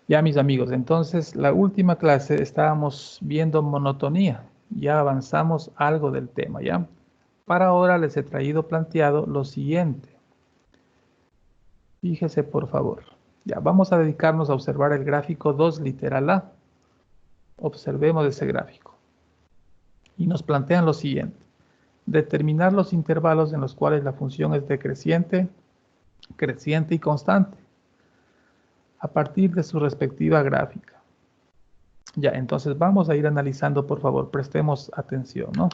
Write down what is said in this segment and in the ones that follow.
Ya, mis amigos, entonces la última clase estábamos viendo monotonía. Ya avanzamos algo del tema, ¿ya? Para ahora les he traído planteado lo siguiente. Fíjese, por favor. Ya, vamos a dedicarnos a observar el gráfico 2 literal A. Observemos ese gráfico. Y nos plantean lo siguiente. Determinar los intervalos en los cuales la función es decreciente, creciente y constante, a partir de su respectiva gráfica. Ya, entonces vamos a ir analizando, por favor, prestemos atención, ¿no?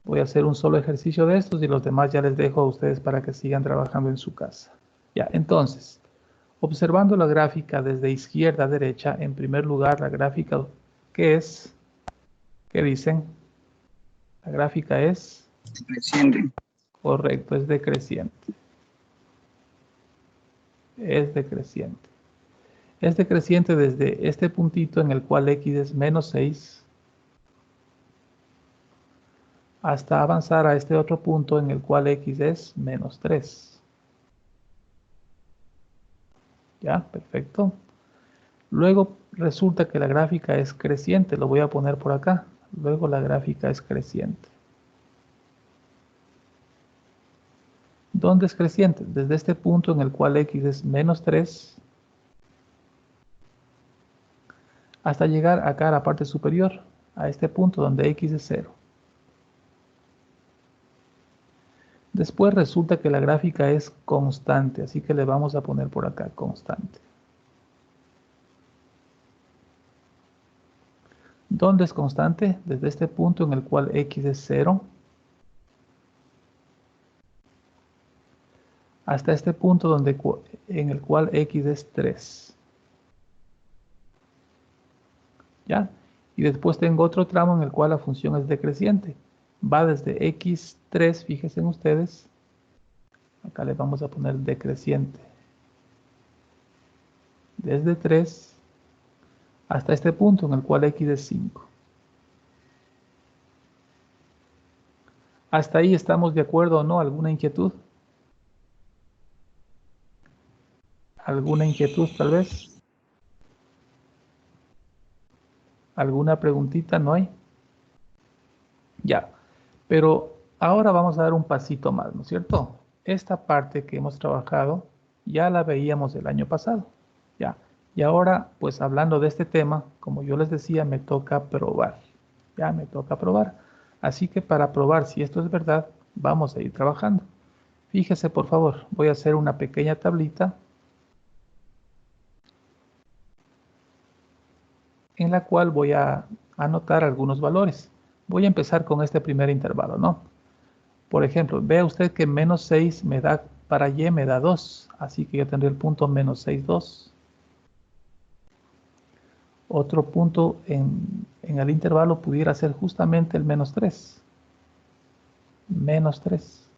Voy a hacer un solo ejercicio de estos y los demás ya les dejo a ustedes para que sigan trabajando en su casa. Ya, entonces, observando la gráfica desde izquierda a derecha, en primer lugar, la gráfica, ¿qué es? ¿Qué dicen? La gráfica es... Creciente. Correcto, es decreciente. Es decreciente. Es decreciente desde este puntito en el cual x es menos 6 hasta avanzar a este otro punto en el cual x es menos 3. ¿Ya? Perfecto. Luego resulta que la gráfica es creciente, lo voy a poner por acá. Luego la gráfica es creciente. ¿Dónde es creciente? Desde este punto en el cual x es menos 3 hasta llegar acá a la parte superior, a este punto donde x es 0. Después resulta que la gráfica es constante, así que le vamos a poner por acá constante. ¿Dónde es constante? Desde este punto en el cual x es 0 hasta este punto en el cual x es 3. ¿Ya? Y después tengo otro tramo en el cual la función es decreciente. Va desde x3, fíjense en ustedes. Acá le vamos a poner decreciente. Desde 3 hasta este punto en el cual x es 5. ¿Hasta ahí estamos de acuerdo o no? ¿Alguna inquietud? ¿Alguna inquietud tal vez? ¿Alguna preguntita? ¿No hay? Ya. Pero ahora vamos a dar un pasito más, ¿no es cierto? Esta parte que hemos trabajado ya la veíamos el año pasado. Ya. Y ahora, pues hablando de este tema, como yo les decía, me toca probar. Ya me toca probar. Así que para probar si esto es verdad, vamos a ir trabajando. Fíjese, por favor, voy a hacer una pequeña tablita en la cual voy a anotar algunos valores. Voy a empezar con este primer intervalo, ¿no? Por ejemplo, vea usted que menos 6 me da, para y me da 2, así que yo tendré el punto menos 6, 2. Otro punto en el intervalo pudiera ser justamente el menos 3. Menos 3.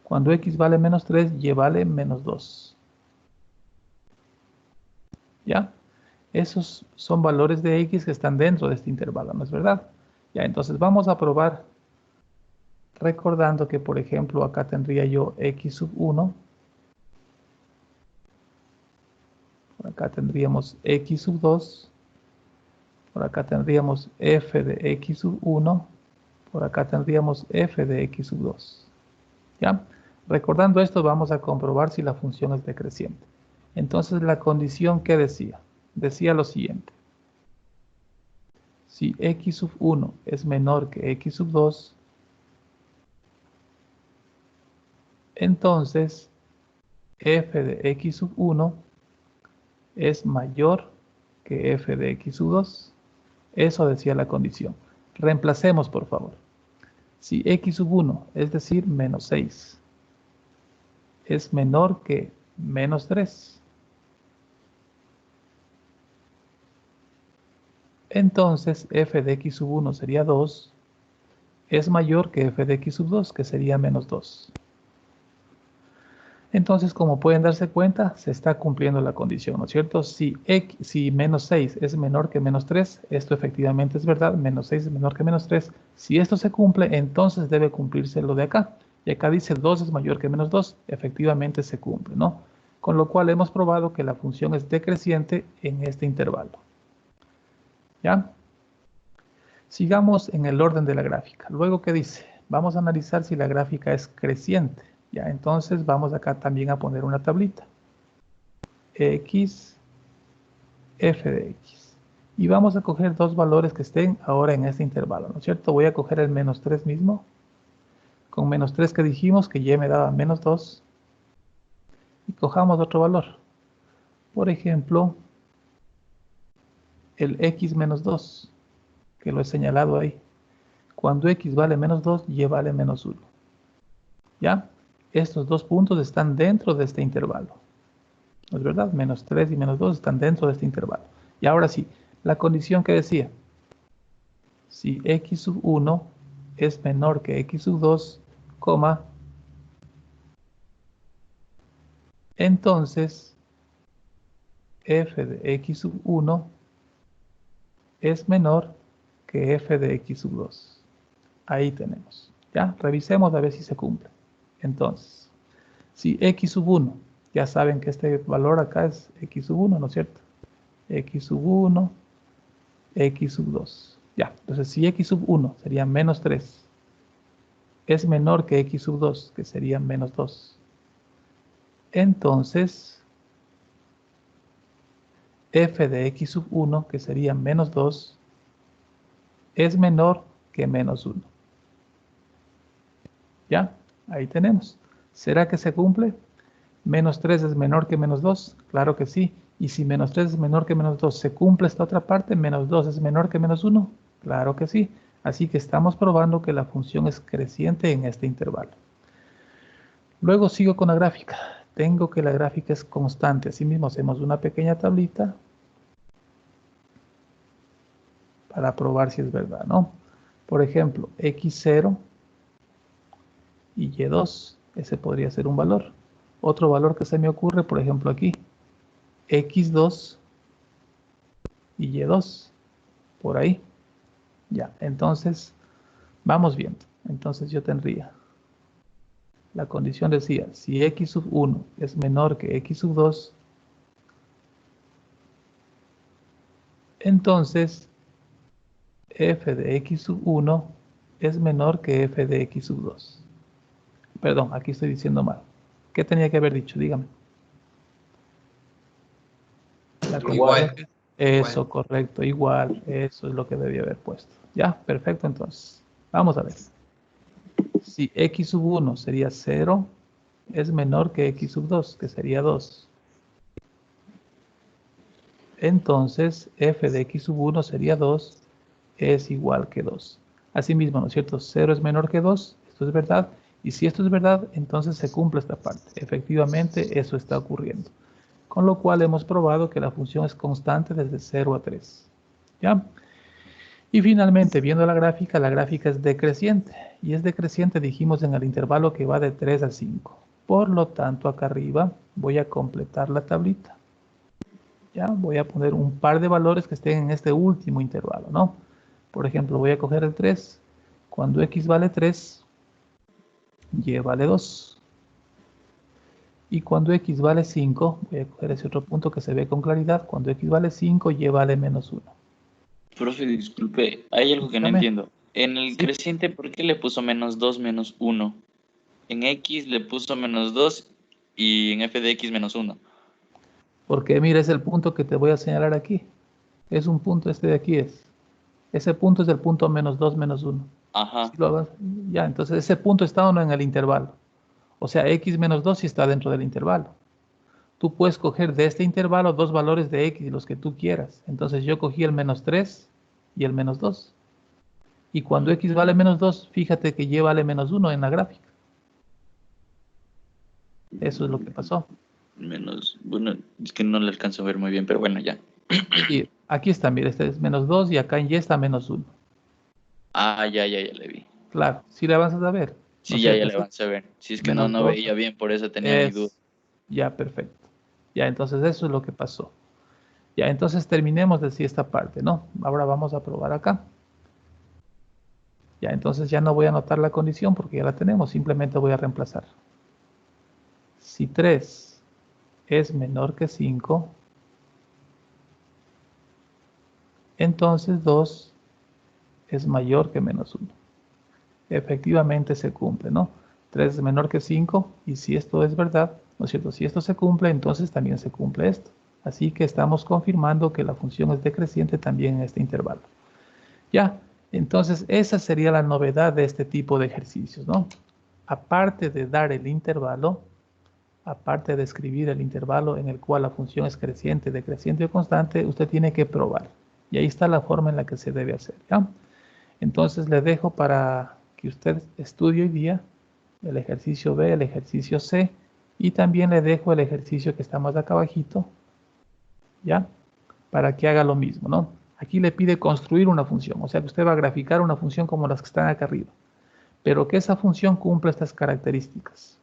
Cuando x vale menos 3, y vale menos 2. ¿Ya? Esos son valores de x que están dentro de este intervalo, ¿no es verdad? Ya, entonces vamos a probar recordando que, por ejemplo, acá tendría yo x sub 1. Por acá tendríamos x sub 2. Por acá tendríamos f de x sub 1. Por acá tendríamos f de x sub 2. ¿Ya? Recordando esto, vamos a comprobar si la función es decreciente. Entonces, la condición que decía. Decía lo siguiente. Si x sub 1 es menor que x sub 2, entonces f de x sub 1 es mayor que f de x sub 2. Eso decía la condición. Reemplacemos, por favor. Si x sub 1, es decir, menos 6, es menor que menos 3, entonces f de x sub 1 sería 2, es mayor que f de x sub 2, que sería menos 2. Entonces, como pueden darse cuenta, se está cumpliendo la condición, ¿no es cierto? Si menos 6 es menor que menos 3, esto efectivamente es verdad, menos 6 es menor que menos 3. Si esto se cumple, entonces debe cumplirse lo de acá. Y acá dice 2 es mayor que menos 2, efectivamente se cumple, ¿no? Con lo cual hemos probado que la función es decreciente en este intervalo. ¿Ya? Sigamos en el orden de la gráfica. Luego, ¿qué dice? Vamos a analizar si la gráfica es creciente. ¿Ya? Entonces vamos acá también a poner una tablita. X, f de x. Y vamos a coger dos valores que estén ahora en este intervalo, ¿no es cierto? Voy a coger el menos 3 mismo. Con menos 3 que dijimos que y me daba menos 2. Y cojamos otro valor. Por ejemplo, el x menos 2, que lo he señalado ahí. Cuando x vale menos 2, y vale menos 1. ¿Ya? Estos dos puntos están dentro de este intervalo. ¿No es verdad? Menos 3 y menos 2 están dentro de este intervalo. Y ahora sí, la condición que decía. Si x sub 1 es menor que x sub 2, entonces f de x sub 1 es menor que f de x sub 2. Ahí tenemos. ¿Ya? Revisemos a ver si se cumple. Entonces, si x sub 1, ya saben que este valor acá es x sub 1, ¿no es cierto? X sub 1, x sub 2. Ya, entonces si x sub 1 sería menos 3, es menor que x sub 2, que sería menos 2. Entonces, f de x sub 1, que sería menos 2, es menor que menos 1. ¿Ya? Ahí tenemos. ¿Será que se cumple? ¿Menos 3 es menor que menos 2? Claro que sí. Y si menos 3 es menor que menos 2, ¿se cumple esta otra parte? ¿Menos 2 es menor que menos 1? Claro que sí. Así que estamos probando que la función es creciente en este intervalo. Luego sigo con la gráfica. Tengo que la gráfica es constante. Asimismo hacemos una pequeña tablita para probar si es verdad, ¿no? Por ejemplo, x0 y y2. Ese podría ser un valor. Otro valor que se me ocurre, por ejemplo aquí, x2 y y2. Por ahí. Ya, entonces, vamos viendo. Entonces yo tendría, la condición decía, si x sub 1 es menor que x sub 2, entonces f de x sub 1 es menor que f de x sub 2. Perdón, aquí estoy diciendo mal. ¿Qué tenía que haber dicho? Dígame. La Igual. Eso, Igual. correcto, igual. Eso es lo que debía haber puesto. Ya, perfecto, entonces. Vamos a ver. Si x sub 1 sería 0, es menor que x sub 2, que sería 2. Entonces, f de x sub 1 sería 2, es igual que 2. Asimismo, ¿no es cierto? 0 es menor que 2, esto es verdad. Y si esto es verdad, entonces se cumple esta parte. Efectivamente, eso está ocurriendo. Con lo cual hemos probado que la función es constante desde 0 a 3. ¿Ya? Y finalmente, viendo la gráfica es decreciente. Y es decreciente, dijimos, en el intervalo que va de 3 a 5. Por lo tanto, acá arriba voy a completar la tablita. ¿Ya? Voy a poner un par de valores que estén en este último intervalo, ¿no? Por ejemplo, voy a coger el 3. Cuando x vale 3, y vale 2. Y cuando x vale 5, voy a coger ese otro punto que se ve con claridad. Cuando x vale 5, y vale menos 1. Profe, disculpe, hay algo que no Dígame. entiendo. En el Sí. creciente, ¿por qué le puso menos 2 menos 1? En x le puso menos 2 y en f de x menos 1. Porque mira, es el punto que te voy a señalar aquí. Es un punto, este de aquí es. Ese punto es el punto menos 2 menos 1. Ajá. Si lo hagas, ya, entonces ese punto está o no en el intervalo. O sea, x menos 2 sí está dentro del intervalo. Tú puedes coger de este intervalo dos valores de x, los que tú quieras. Entonces yo cogí el menos 3 y el menos 2. Y cuando x vale menos 2, fíjate que y vale menos 1 en la gráfica. Eso es lo que pasó. Menos, bueno, es que no le alcanzo a ver muy bien, pero bueno, ya. Y aquí está, mira, este es menos 2 y acá en y está menos 1. Ah, ya le vi. Claro, si le avanzas a ver, ¿no Sí, es ya cierto? le Así, avancé a ver. Si es que menos no 2 veía bien, por eso tenía mi duda. es ya perfecto. Ya, entonces eso es lo que pasó. Ya, entonces terminemos de decir esta parte, ¿no? Ahora vamos a probar acá. Ya, entonces ya no voy a anotar la condición porque ya la tenemos, simplemente voy a reemplazar. Si 3 es menor que 5, entonces 2 es mayor que menos 1. Efectivamente se cumple, ¿no? 3 es menor que 5 y si esto es verdad, ¿no es cierto? Si esto se cumple, entonces también se cumple esto. Así que estamos confirmando que la función es decreciente también en este intervalo. Ya, entonces esa sería la novedad de este tipo de ejercicios, ¿no? Aparte de dar el intervalo, aparte de escribir el intervalo en el cual la función es creciente, decreciente o constante, usted tiene que probar. Y ahí está la forma en la que se debe hacer, ¿ya? Entonces le dejo para que usted estudie hoy día el ejercicio B, el ejercicio C, y también le dejo el ejercicio que está más acá abajito, ¿ya? Para que haga lo mismo, ¿no? Aquí le pide construir una función, o sea que usted va a graficar una función como las que están acá arriba, pero que esa función cumpla estas características.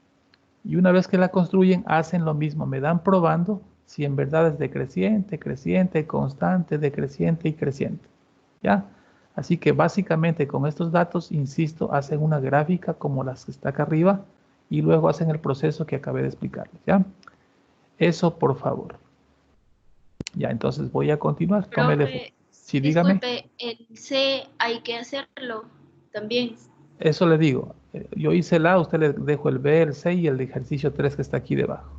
Y una vez que la construyen, hacen lo mismo, me dan probando si en verdad es decreciente, creciente, constante, decreciente y creciente, ¿ya? Así que básicamente con estos datos, insisto, hacen una gráfica como las que está acá arriba y luego hacen el proceso que acabé de explicarles, ¿ya? Eso por favor. Ya, entonces voy a continuar. Tómele. Profe, Sí, dígame. disculpe, el C hay que hacerlo también. Eso le digo. Yo hice el A, usted le dejo el B, el C y el ejercicio 3 que está aquí debajo.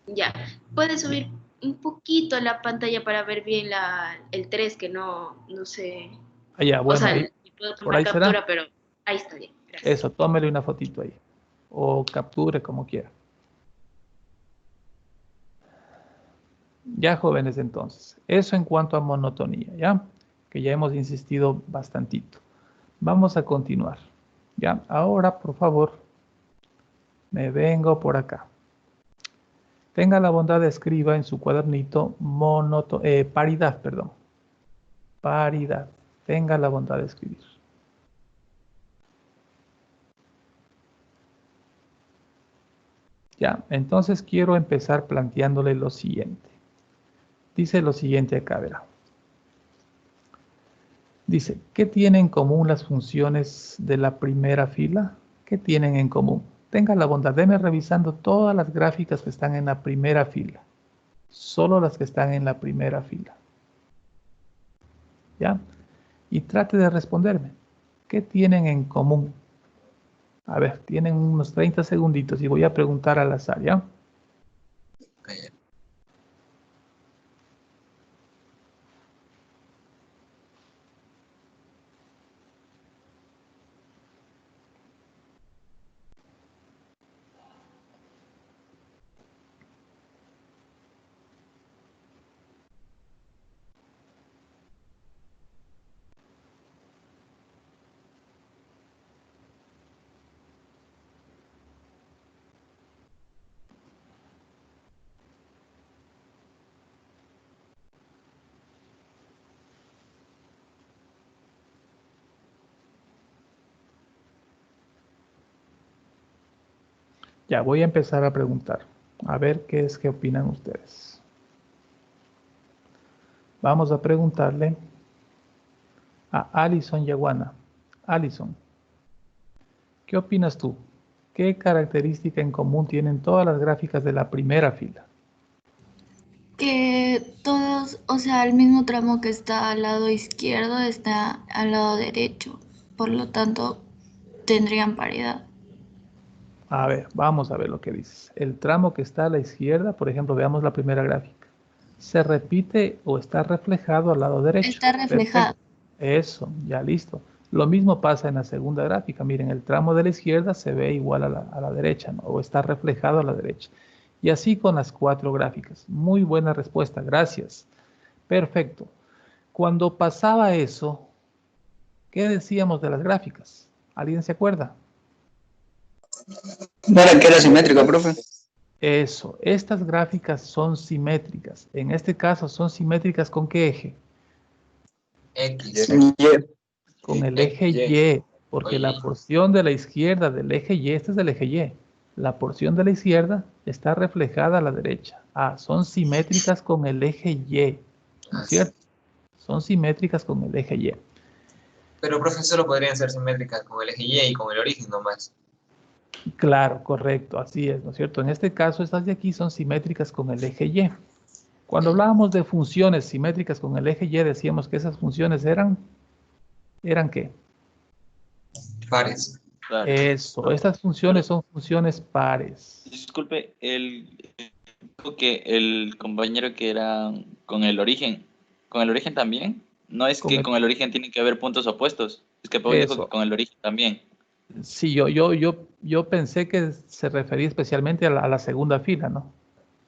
Ya, puede subir un poquito la pantalla para ver bien el 3 que no sé. Allá, O bueno, sea, ahí, puedo por tomar ahí será. captura, pero ahí está bien. Gracias. Eso, tómele una fotito ahí. O capture como quiera. Ya, jóvenes, entonces. Eso en cuanto a monotonía, ¿ya? Que ya hemos insistido bastantito. Vamos a continuar. Ya, ahora, por favor, me vengo por acá. Tenga la bondad de escriba en su cuadernito paridad, perdón. Paridad. Tenga la bondad de escribir. Ya, entonces quiero empezar planteándole lo siguiente. Dice lo siguiente acá, verá. Dice, ¿qué tienen en común las funciones de la primera fila? ¿Qué tienen en común? Tenga la bondad, déme revisando todas las gráficas que están en la primera fila. Solo las que están en la primera fila. ¿Ya? Y trate de responderme. ¿Qué tienen en común? A ver, tienen unos 30 segunditos y voy a preguntar al azar, ¿ya? Ya, voy a empezar a preguntar. A ver qué es que opinan ustedes. Vamos a preguntarle a Alison Yaguana. Alison, ¿qué opinas tú? ¿Qué característica en común tienen todas las gráficas de la primera fila? Que todos, o sea, el mismo tramo que está al lado izquierdo está al lado derecho, por lo tanto tendrían paridad. A ver, vamos a ver lo que dices. El tramo que está a la izquierda, por ejemplo, veamos la primera gráfica. ¿Se repite o está reflejado al lado derecho? Está reflejado. Perfecto. Eso, ya listo. Lo mismo pasa en la segunda gráfica. Miren, el tramo de la izquierda se ve igual a la derecha, ¿no? O está reflejado a la derecha. Y así con las 4 gráficas. Muy buena respuesta, gracias. Perfecto. Cuando pasaba eso, ¿qué decíamos de las gráficas? ¿Alguien se acuerda? ¿No era que era simétrico, profe? Eso, estas gráficas son simétricas. En este caso, ¿son simétricas con qué eje? X. Con el eje Y, porque la porción de la izquierda del eje Y, este es del eje Y, la porción de la izquierda está reflejada a la derecha. Ah, son simétricas con el eje Y, ¿no es cierto? Son simétricas con el eje Y. Pero, profe, solo podrían ser simétricas con el eje Y y con el origen nomás. Claro, correcto, así es, ¿no es cierto? En este caso, estas de aquí son simétricas con el eje Y. Cuando hablábamos de funciones simétricas con el eje Y, decíamos que esas funciones ¿eran qué? Pares. Claro. Eso, estas funciones son funciones pares. Disculpe, dijo que el compañero que era con el origen también. No es Con que el- con el origen tienen que haber puntos opuestos. Es que Pau dijo que Eso. con el origen también. Sí, yo pensé que se refería especialmente a la segunda fila, ¿no?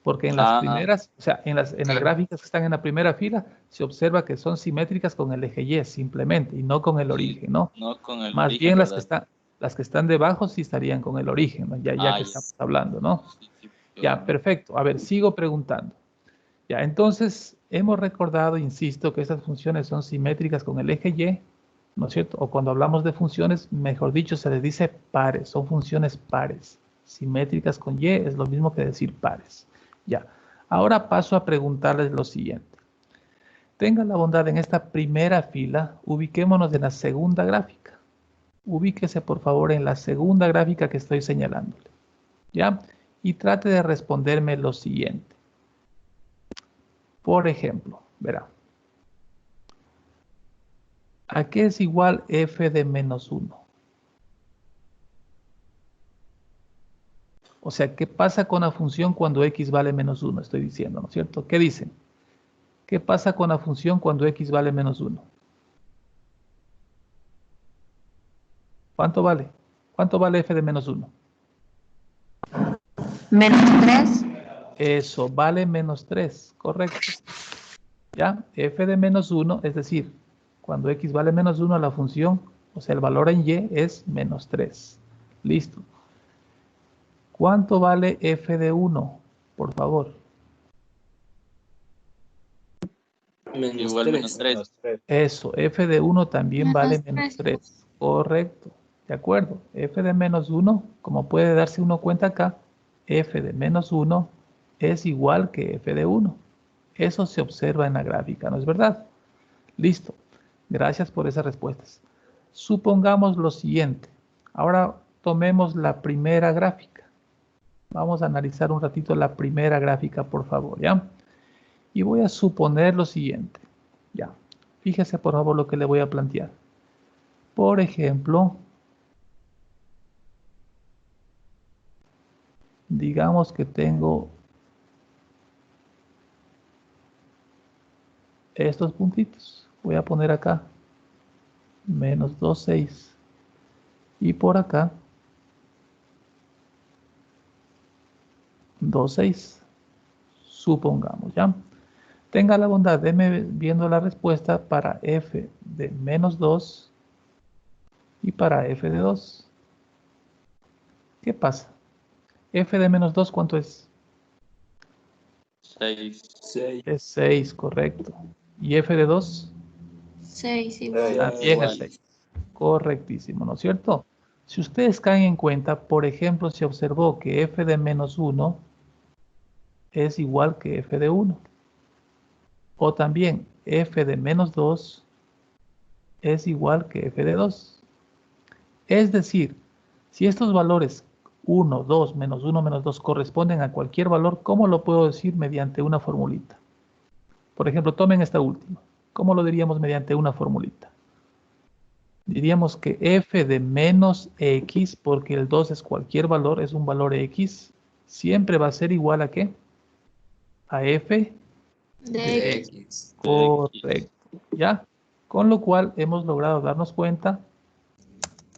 Porque en las primeras, o sea, en las gráficas que están en la primera fila, se observa que son simétricas con el eje Y simplemente, y no con el Sí, origen, ¿no? no con el Más origen, bien ¿verdad? las que están debajo sí estarían con el origen, ¿no? Ya Ah, que ya. estamos hablando, ¿no? Sí, sí, Ya, perfecto. A ver, sigo preguntando. Ya, entonces hemos recordado, insisto, que estas funciones son simétricas con el eje Y, ¿no es cierto? O cuando hablamos de funciones, mejor dicho, se les dice pares, son funciones pares. Simétricas con Y es lo mismo que decir pares. Ya, ahora paso a preguntarles lo siguiente. Tengan la bondad en esta primera fila, ubiquémonos en la segunda gráfica. Ubíquese por favor en la segunda gráfica que estoy señalándole. ¿Ya? Y trate de responderme lo siguiente. Por ejemplo, verá. ¿A qué es igual f de menos 1? O sea, ¿qué pasa con la función cuando x vale menos 1? Estoy diciendo, ¿no es cierto? ¿Qué dicen? ¿Qué pasa con la función cuando x vale menos 1? ¿Cuánto vale? ¿Cuánto vale f de menos 1? Menos 3. Eso, vale menos 3, correcto. ¿Ya? F de menos 1, es decir, cuando x vale menos 1, la función, o sea, el valor en y es menos 3. Listo. ¿Cuánto vale f de 1? Por favor. Igual menos 3. Eso, f de 1 también vale Menos menos 3. 3. Correcto. De acuerdo. F de menos 1, como puede darse uno cuenta acá, f de menos 1 es igual que f de 1. Eso se observa en la gráfica, ¿no es verdad? Listo. Gracias por esas respuestas. Supongamos lo siguiente. Ahora tomemos la primera gráfica. Vamos a analizar un ratito la primera gráfica, por favor, ¿ya? Y voy a suponer lo siguiente. Ya. Fíjese, por favor, lo que le voy a plantear. Por ejemplo, digamos que tengo estos puntitos. Voy a poner acá menos 2, 6. Y por acá 2, 6. Supongamos, ¿ya? Tenga la bondad de me viendo la respuesta para f de menos 2 y para f de 2. ¿Qué pasa? F de menos 2, ¿cuánto es? 6. Es 6, correcto. ¿Y f de 2? 6 igual. También es 6. Correctísimo, ¿no es cierto? Si ustedes caen en cuenta, por ejemplo, se observó que f de menos 1 es igual que f de 1. O también f de menos 2 es igual que f de 2. Es decir, si estos valores 1, 2, menos 1, menos 2 corresponden a cualquier valor, ¿cómo lo puedo decir mediante una formulita? Por ejemplo, tomen esta última. ¿Cómo lo diríamos mediante una formulita? Diríamos que f de menos x, porque el 2 es cualquier valor, es un valor x, siempre va a ser igual a ¿qué? A f De X. correcto. ¿Ya? Con lo cual hemos logrado darnos cuenta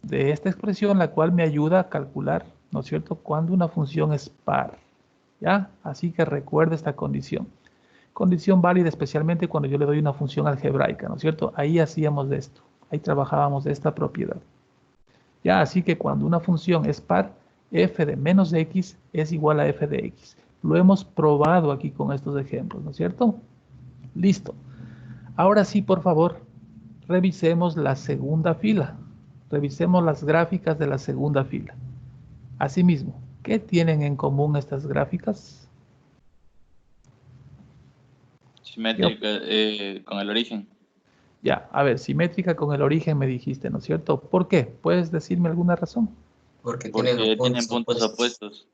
de esta expresión, la cual me ayuda a calcular, ¿no es cierto?, cuando una función es par. ¿Ya? Así que recuerde esta condición. Condición válida especialmente cuando yo le doy una función algebraica, ¿no es cierto? Ahí hacíamos de esto. Ahí trabajábamos de esta propiedad. Ya, así que cuando una función es par, f de menos x es igual a f de x. Lo hemos probado aquí con estos ejemplos, ¿no es cierto? Listo. Ahora sí, por favor, revisemos la segunda fila. Revisemos las gráficas de la segunda fila. Asimismo, ¿qué tienen en común estas gráficas? Simétrica con el origen. Ya, a ver, simétrica con el origen me dijiste, ¿no es cierto? ¿Por qué? ¿Puedes decirme alguna razón? Porque porque tienen tienen puntos puntos opuestos. opuestos.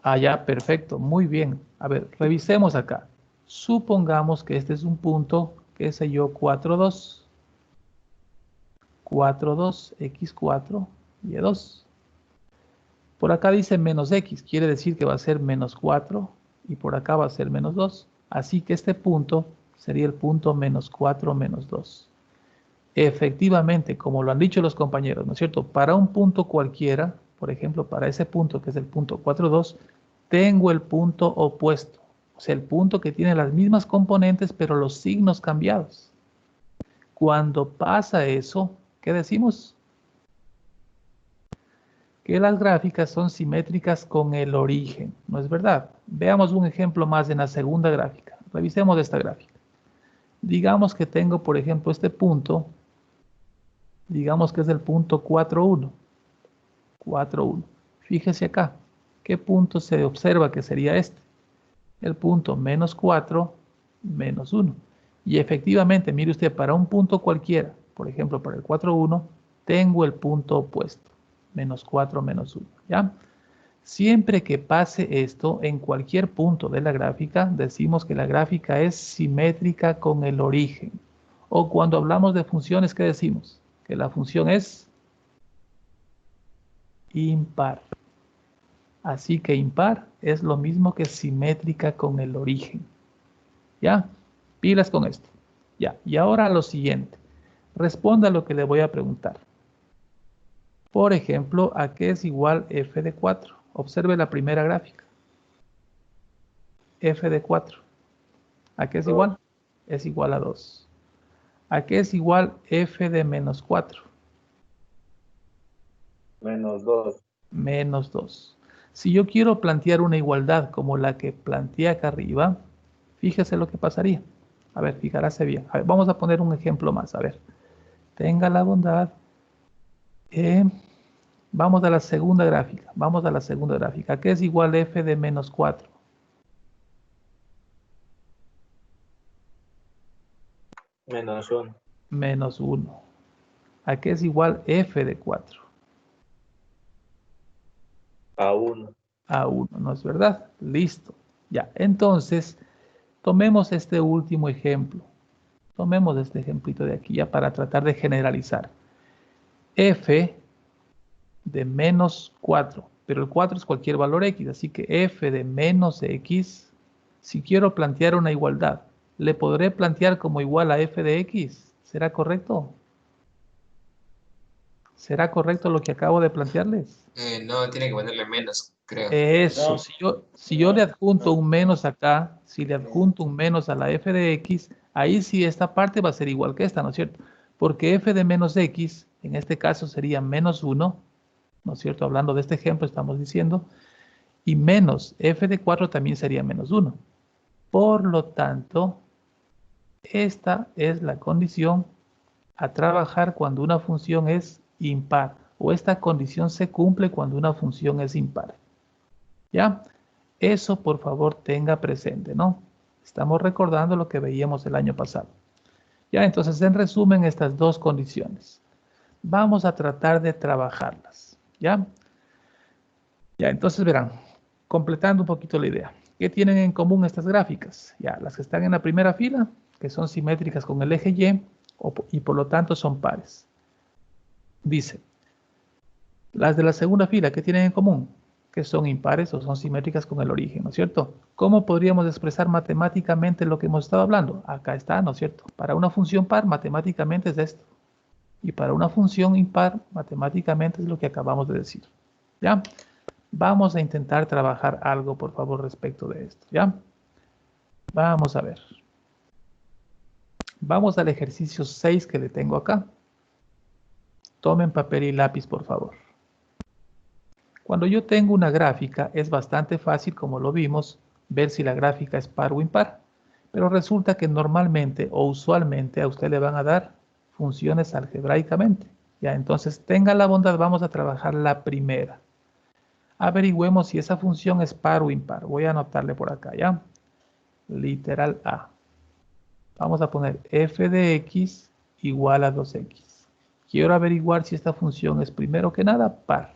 Ah, ya, perfecto, muy bien. A ver, revisemos acá. Supongamos que este es un punto, qué sé yo, 4, 2. 4, 2, x4, y2. Por acá dice menos x, quiere decir que va a ser menos 4, y por acá va a ser menos 2. Así que este punto sería el punto menos 4, menos 2. Efectivamente, como lo han dicho los compañeros, ¿no es cierto? Para un punto cualquiera, por ejemplo, para ese punto que es el punto 4, 2, tengo el punto opuesto. O sea, el punto que tiene las mismas componentes, pero los signos cambiados. Cuando pasa eso, ¿qué decimos? Que las gráficas son simétricas con el origen, ¿no es verdad? Veamos un ejemplo más en la segunda gráfica. Revisemos esta gráfica. Digamos que tengo, por ejemplo, este punto, digamos que es el punto 4, 1. 4, 1. Fíjese acá, ¿qué punto se observa que sería este? El punto menos 4, menos 1. Y efectivamente, mire usted, para un punto cualquiera, por ejemplo, para el 4, 1, tengo el punto opuesto, menos 4, menos 1, ¿ya? Siempre que pase esto, en cualquier punto de la gráfica, decimos que la gráfica es simétrica con el origen. O cuando hablamos de funciones, ¿qué decimos? Que la función es impar. Así que impar es lo mismo que simétrica con el origen. ¿Ya? Pilas con esto. Ya. Y ahora lo siguiente. Responda a lo que le voy a preguntar. Por ejemplo, ¿a qué es igual f de 4? Observe la primera gráfica. F de 4. ¿A qué es igual? Es igual a 2. ¿A qué es igual f de menos 4? Menos 2. Menos 2. Si yo quiero plantear una igualdad como la que planteé acá arriba, fíjese lo que pasaría. A ver, fijarse bien. A ver, vamos a poner un ejemplo más. A ver, tenga la bondad. Vamos a la segunda gráfica. Vamos a la segunda gráfica. ¿A qué es igual f de menos 4? Menos 1. Menos 1. ¿A qué es igual f de 4? A 1. A 1, ¿no es verdad? Listo. Ya, entonces, tomemos este último ejemplo. Tomemos este ejemplito de aquí ya para tratar de generalizar. F de menos 4, pero el 4 es cualquier valor x, así que f de menos x, si quiero plantear una igualdad, ¿le podré plantear como igual a f de x? ¿Será correcto? ¿Será correcto lo que acabo de plantearles? No, tiene que ponerle menos, creo. Eso, No. si yo le adjunto un menos acá, si le adjunto un menos a la f de x, ahí sí esta parte va a ser igual que esta, ¿no es cierto? Porque f de menos x, en este caso sería menos 1, ¿no es cierto? Hablando de este ejemplo estamos diciendo, y menos f de 4 también sería menos 1. Por lo tanto, esta es la condición a trabajar cuando una función es impar, o esta condición se cumple cuando una función es impar. ¿Ya? Eso por favor tenga presente, ¿no? Estamos recordando lo que veíamos el año pasado. Ya, entonces en resumen estas dos condiciones. Vamos a tratar de trabajarlas, ¿ya? Ya, entonces verán, completando un poquito la idea. ¿Qué tienen en común estas gráficas? Ya, las que están en la primera fila, que son simétricas con el eje Y, y por lo tanto son pares. Dice, las de la segunda fila, ¿qué tienen en común? Que son impares o son simétricas con el origen, ¿no es cierto? ¿Cómo podríamos expresar matemáticamente lo que hemos estado hablando? Acá está, ¿no es cierto? Para una función par, matemáticamente es esto. Y para una función impar, matemáticamente es lo que acabamos de decir. ¿Ya? Vamos a intentar trabajar algo, por favor, respecto de esto, ¿ya? Vamos a ver. Vamos al ejercicio 6 que le tengo acá. Tomen papel y lápiz, por favor. Cuando yo tengo una gráfica, es bastante fácil, como lo vimos, ver si la gráfica es par o impar. Pero resulta que normalmente o usualmente a usted le van a dar funciones algebraicamente. Ya, entonces tenga la bondad, vamos a trabajar la primera. Averigüemos si esa función es par o impar. Voy a anotarle por acá, ¿ya? Literal A. Vamos a poner f de x igual a 2x. Quiero averiguar si esta función es primero que nada par.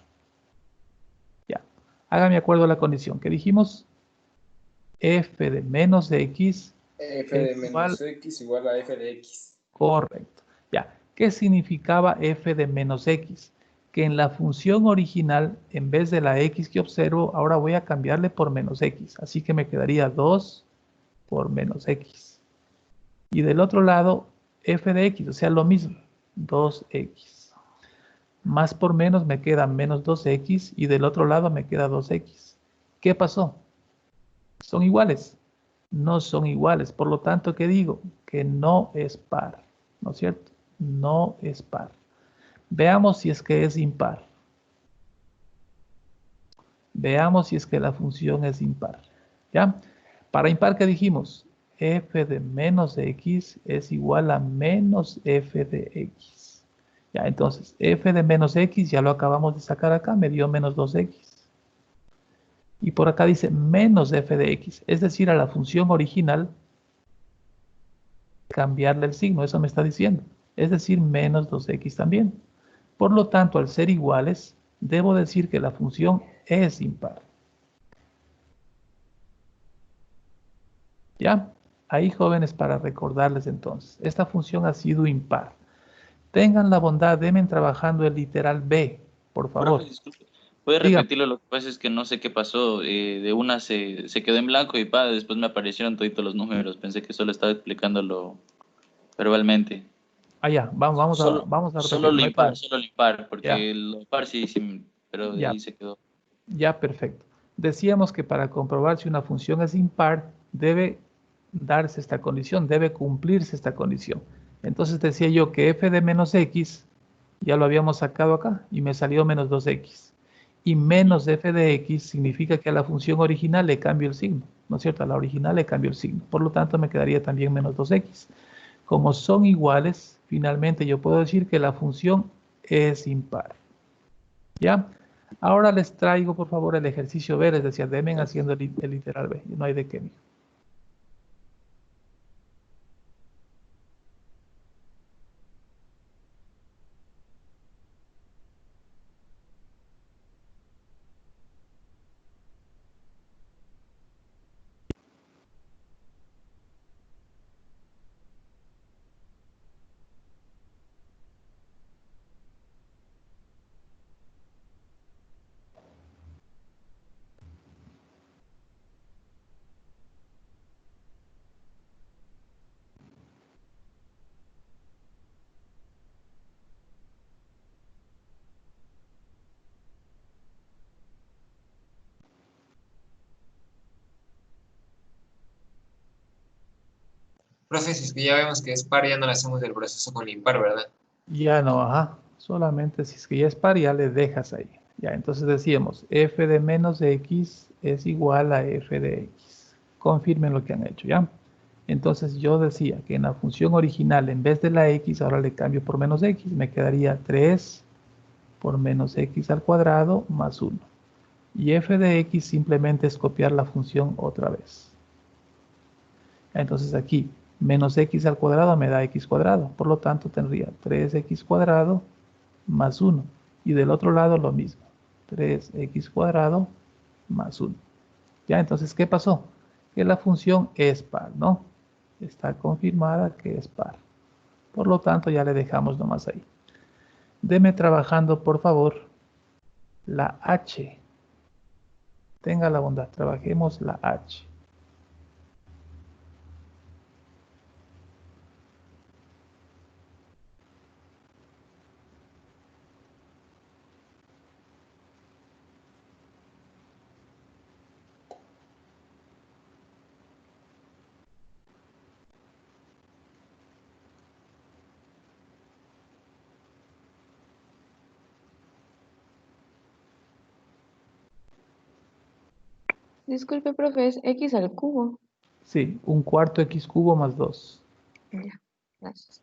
Hágame acuerdo a la condición que dijimos. F de menos x F de es igual, menos X igual a F de X. correcto. Ya, ¿qué significaba f de menos x? Que en la función original, en vez de la x que observo, ahora voy a cambiarle por menos x. Así que me quedaría 2 por menos x. Y del otro lado, f de x, o sea, lo mismo, 2x. Más por menos me queda menos 2x y del otro lado me queda 2x. ¿Qué pasó? ¿Son iguales? No son iguales. Por lo tanto, ¿qué digo? Que no es par. ¿No es cierto? No es par. Veamos si es que es impar. Veamos si es que la función es impar. ¿Ya? Para impar, ¿qué dijimos? F de menos x es igual a menos f de x. Ya, entonces, f de menos x ya lo acabamos de sacar acá, me dio menos 2x. Y por acá dice menos f de x, es decir, a la función original cambiarle el signo, eso me está diciendo. Es decir, menos 2x también. Por lo tanto, al ser iguales, debo decir que la función es impar. ¿Ya? Ahí, jóvenes, para recordarles entonces, esta función ha sido impar. Tengan la bondad, denme trabajando el literal B, por Profe, favor. disculpe. ¿Puede Diga. repetirlo? Lo que pasa es que no sé qué pasó. De una se quedó en blanco y después me aparecieron toditos los números. Pensé que solo estaba explicándolo verbalmente. Allá, vamos a repetir, no hay problema. Solo lo impar, Ya, porque lo par sí, sí, pero de ya, ahí se quedó. ya, perfecto. Decíamos que para comprobar si una función es impar, debe darse esta condición, debe cumplirse esta condición. Entonces decía yo que f de menos x, ya lo habíamos sacado acá, y me salió menos 2x. Y menos f de x significa que a la función original le cambio el signo, ¿no es cierto? A la original le cambio el signo. Por lo tanto, me quedaría también menos 2x. Como son iguales, finalmente yo puedo decir que la función es impar. ¿Ya? Ahora les traigo, por favor, el ejercicio B. Les decía, denme haciendo el literal B. No hay de qué, mijo. Profe, si es que ya vemos que es par, ya no le hacemos el proceso con impar, ¿verdad? Ya no, ajá. Solamente si es que ya es par, ya le dejas ahí. Ya, entonces decíamos, f de menos x es igual a f de x. Confirmen lo que han hecho, ¿ya? Entonces yo decía que en la función original, en vez de la x, ahora le cambio por menos x. Me quedaría 3 por menos x al cuadrado más 1. Y f de x simplemente es copiar la función otra vez. Entonces aquí, menos x al cuadrado me da x cuadrado. Por lo tanto, tendría 3x cuadrado más 1. Y del otro lado lo mismo. 3x cuadrado más 1. Ya, entonces, ¿qué pasó? Que la función es par, ¿no? Está confirmada que es par. Por lo tanto, ya le dejamos nomás ahí. Deme trabajando, por favor, la h. Tenga la bondad, trabajemos la h. Disculpe, profe, es x al cubo. Sí, un cuarto x cubo más 2. Ya, gracias.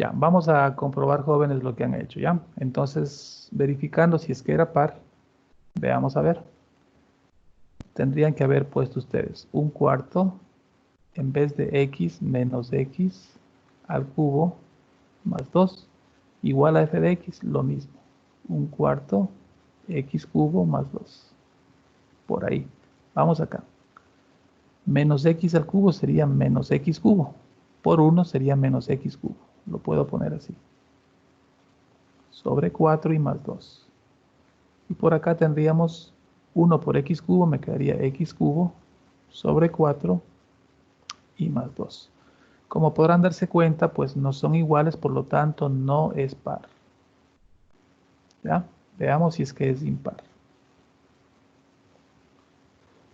Ya, vamos a comprobar, jóvenes, lo que han hecho, ¿ya? Entonces, verificando si es que era par, veamos a ver. Tendrían que haber puesto ustedes 1/4 en vez de x menos x al cubo más 2 igual a f de x, lo mismo. 1/4 x cubo más 2. Por ahí. Vamos acá. Menos x al cubo sería menos x cubo. Por 1 sería menos x cubo. Lo puedo poner así. Sobre 4 y más 2. Y por acá tendríamos 1 por x cubo, me quedaría x cubo sobre 4 y más 2. Como podrán darse cuenta, pues no son iguales, por lo tanto no es par. ¿Ya? Veamos si es que es impar.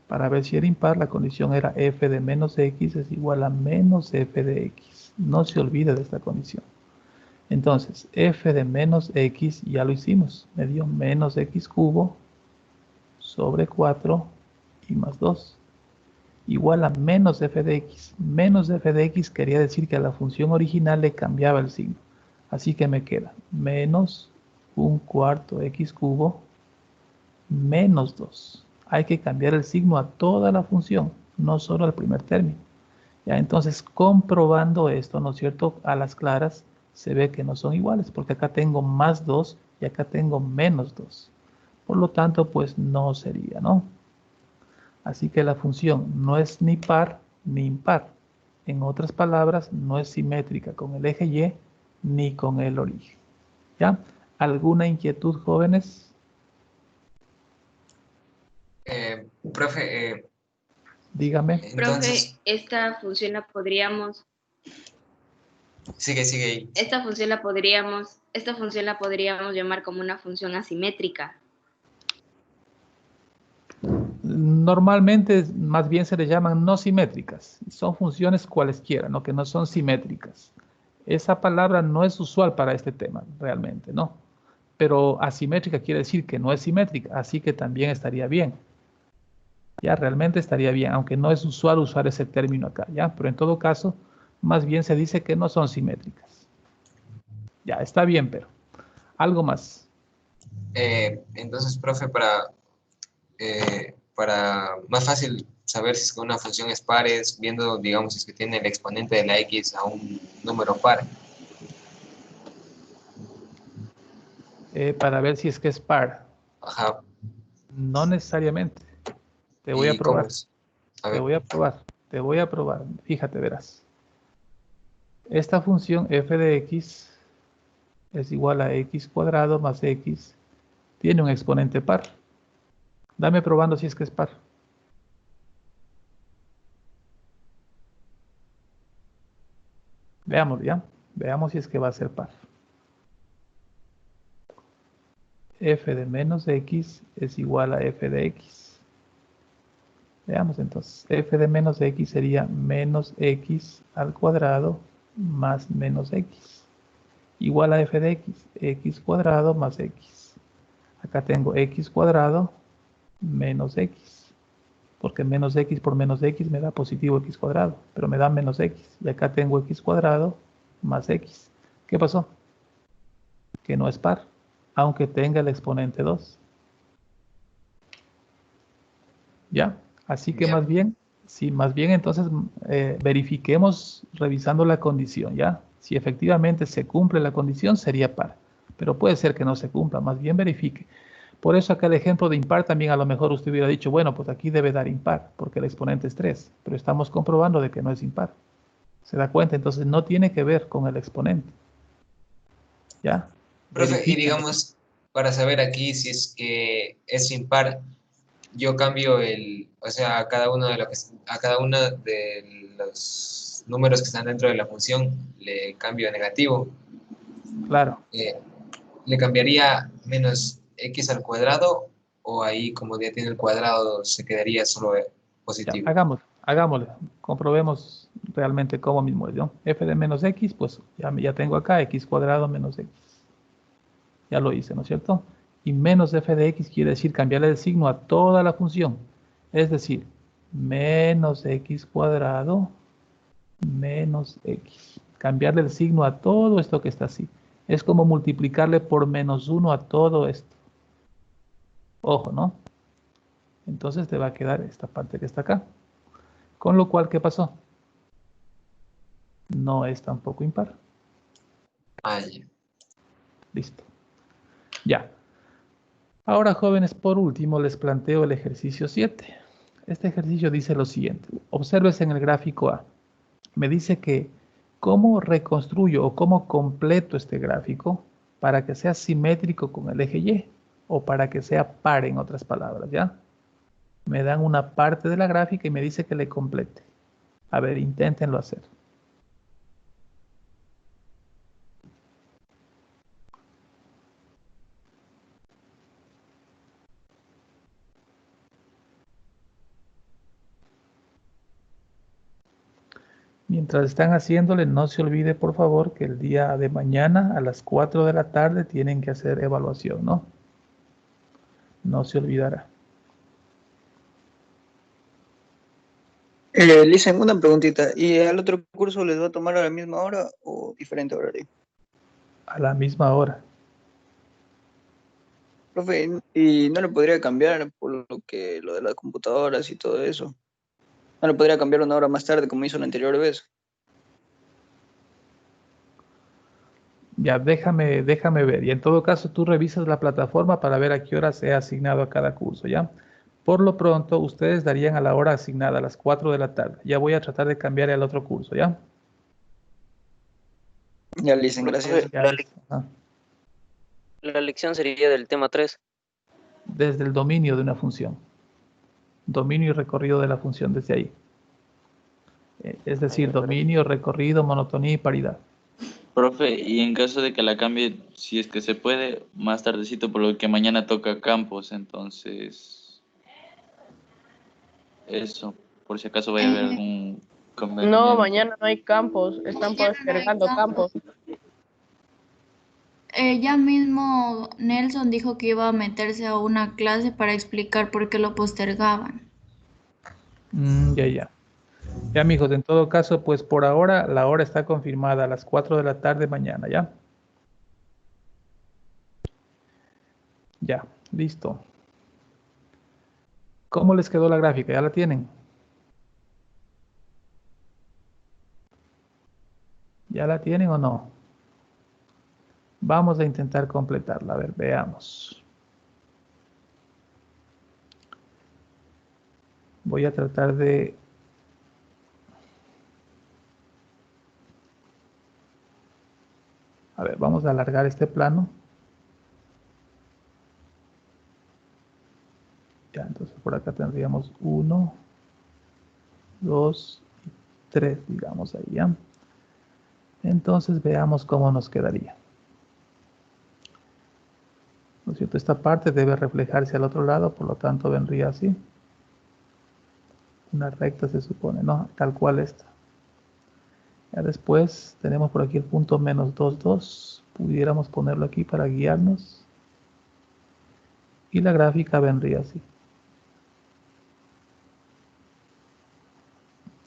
Para ver si era impar, la condición era f de menos x es igual a menos f de x. No se olvide de esta condición. Entonces, f de menos x ya lo hicimos. Me dio menos x cubo sobre 4 y más 2. Igual a menos f de x. Menos f de x quería decir que a la función original le cambiaba el signo. Así que me queda menos 1/4 x cubo menos 2. Hay que cambiar el signo a toda la función, no solo al primer término. Ya, entonces, comprobando esto, ¿no es cierto? A las claras se ve que no son iguales, porque acá tengo más 2 y acá tengo menos 2. Por lo tanto, pues no sería, ¿no? Así que la función no es ni par ni impar. En otras palabras, no es simétrica con el eje Y ni con el origen. ¿Ya? ¿Alguna inquietud, jóvenes? Profe, Dígame. entonces, Profe, esta función la podríamos, sigue ahí. esta función la podríamos llamar como una función asimétrica. Normalmente más bien se le llaman no simétricas. Son funciones cualesquiera, ¿no? Que no son simétricas. Esa palabra no es usual para este tema, realmente, ¿no? Pero asimétrica quiere decir que no es simétrica, así que también estaría bien. Ya, realmente estaría bien, aunque no es usual usar ese término acá, ¿ya? Pero en todo caso, más bien se dice que no son simétricas. Ya, está bien, pero algo más. Entonces, profe, para más fácil saber si es que una función es par, es viendo, digamos, si es que tiene el exponente de la x a un número par. Para ver si es que es par. Ajá. No necesariamente. Te voy a ¿Y cómo probar. es? A Te ver. voy a probar. Te voy a probar. Fíjate, verás. Esta función f de x es igual a x cuadrado más x. Tiene un exponente par. Dame probando si es que es par. Veamos, ¿ya? Veamos si es que va a ser par. F de menos x es igual a f de x. Veamos entonces. F de menos x sería menos x al cuadrado más menos x. Igual a f de x. X cuadrado más x. Acá tengo x cuadrado menos x. Porque menos x por menos x me da positivo x cuadrado. Pero me da menos x. Y acá tengo x cuadrado más x. ¿Qué pasó? Que no es par, aunque tenga el exponente 2. ¿Ya? Así que Ya. más bien, sí, más bien entonces verifiquemos revisando la condición, ¿ya? Si efectivamente se cumple la condición, sería par. Pero puede ser que no se cumpla, más bien verifique. Por eso acá el ejemplo de impar también a lo mejor usted hubiera dicho, bueno, pues aquí debe dar impar, porque el exponente es 3. Pero estamos comprobando de que no es impar. ¿Se da cuenta? Entonces no tiene que ver con el exponente. ¿Ya? Profe, y Verifiquen. digamos, para saber aquí si es que es impar, yo cambio o sea, a cada uno de los números que están dentro de la función le cambio a negativo. Claro. ¿Le cambiaría menos x al cuadrado o ahí como ya tiene el cuadrado se quedaría solo Ya, positivo? hagámosle. Comprobemos realmente cómo mismo es, ¿no? F de menos x, pues ya tengo acá x cuadrado menos x. Ya lo hice, ¿no es cierto? Y menos f de x quiere decir cambiarle el signo a toda la función. Es decir, menos x cuadrado menos x. Cambiarle el signo a todo esto que está así. Es como multiplicarle por -1 a todo esto. Ojo, ¿no? Entonces te va a quedar esta parte que está acá. Con lo cual, ¿qué pasó? No es tampoco impar. Ah, ya. Listo. Ya. Ahora, jóvenes, por último, les planteo el ejercicio 7. Este ejercicio dice lo siguiente. Obsérvese en el gráfico A. Me dice que cómo reconstruyo o cómo completo este gráfico para que sea simétrico con el eje Y o para que sea par, en otras palabras, ¿ya? Me dan una parte de la gráfica y me dice que le complete. A ver, inténtenlo hacer. Mientras están haciéndole, no se olvide, por favor, que el día de mañana a las 4 de la tarde tienen que hacer evaluación, ¿no? No se olvidará. Listen, una preguntita. ¿Y al otro curso les va a tomar a la misma hora o diferente horario? A la misma hora. Profe, ¿y no le podría cambiar por lo de las computadoras y todo eso? ¿No le podría cambiar una hora más tarde como hizo la anterior vez? Ya, déjame ver. Y en todo caso, tú revisas la plataforma para ver a qué hora se ha asignado a cada curso, ¿ya? Por lo pronto, ustedes darían a la hora asignada, a las 4 de la tarde. Ya voy a tratar de cambiar al otro curso, ¿ya? Ya, listen, gracias. Ya, ajá. La lección sería del tema 3. Desde el dominio de una función. Dominio y recorrido de la función desde ahí. Es decir, dominio, recorrido, monotonía y paridad. Profe, y en caso de que la cambie, si es que se puede, más tardecito, por lo que mañana toca campos, entonces eso, por si acaso vaya a haber algún conveniente. No, mañana no hay campos, están postergando campos. Ya mismo Nelson dijo que iba a meterse a una clase para explicar por qué lo postergaban. Ya. Ya, amigos, en todo caso, pues por ahora la hora está confirmada a las 4 de la tarde mañana, ¿ya? Ya, listo. ¿Cómo les quedó la gráfica? ¿Ya la tienen? ¿Ya la tienen o no? Vamos a intentar completarla. A ver, veamos. Voy a tratar de... A ver, vamos a alargar este plano. Ya, entonces por acá tendríamos 1, 2 y 3, digamos ahí, ¿ya? Entonces veamos cómo nos quedaría. ¿No es cierto? Esta parte debe reflejarse al otro lado, por lo tanto vendría así. Una recta se supone, ¿no? Tal cual esta. Ya después tenemos por aquí el punto -2, 2. Pudiéramos ponerlo aquí para guiarnos. Y la gráfica vendría así.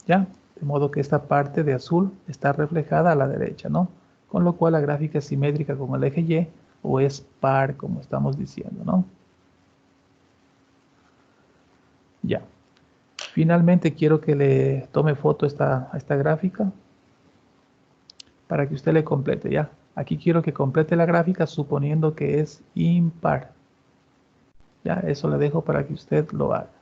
¿Ya? De modo que esta parte de azul está reflejada a la derecha, ¿no? Con lo cual la gráfica es simétrica con el eje Y o es par, como estamos diciendo, ¿no? Ya. Finalmente quiero que le tome foto a esta gráfica para que usted le complete, ¿ya? Aquí quiero que complete la gráfica suponiendo que es impar. Ya, eso le dejo para que usted lo haga.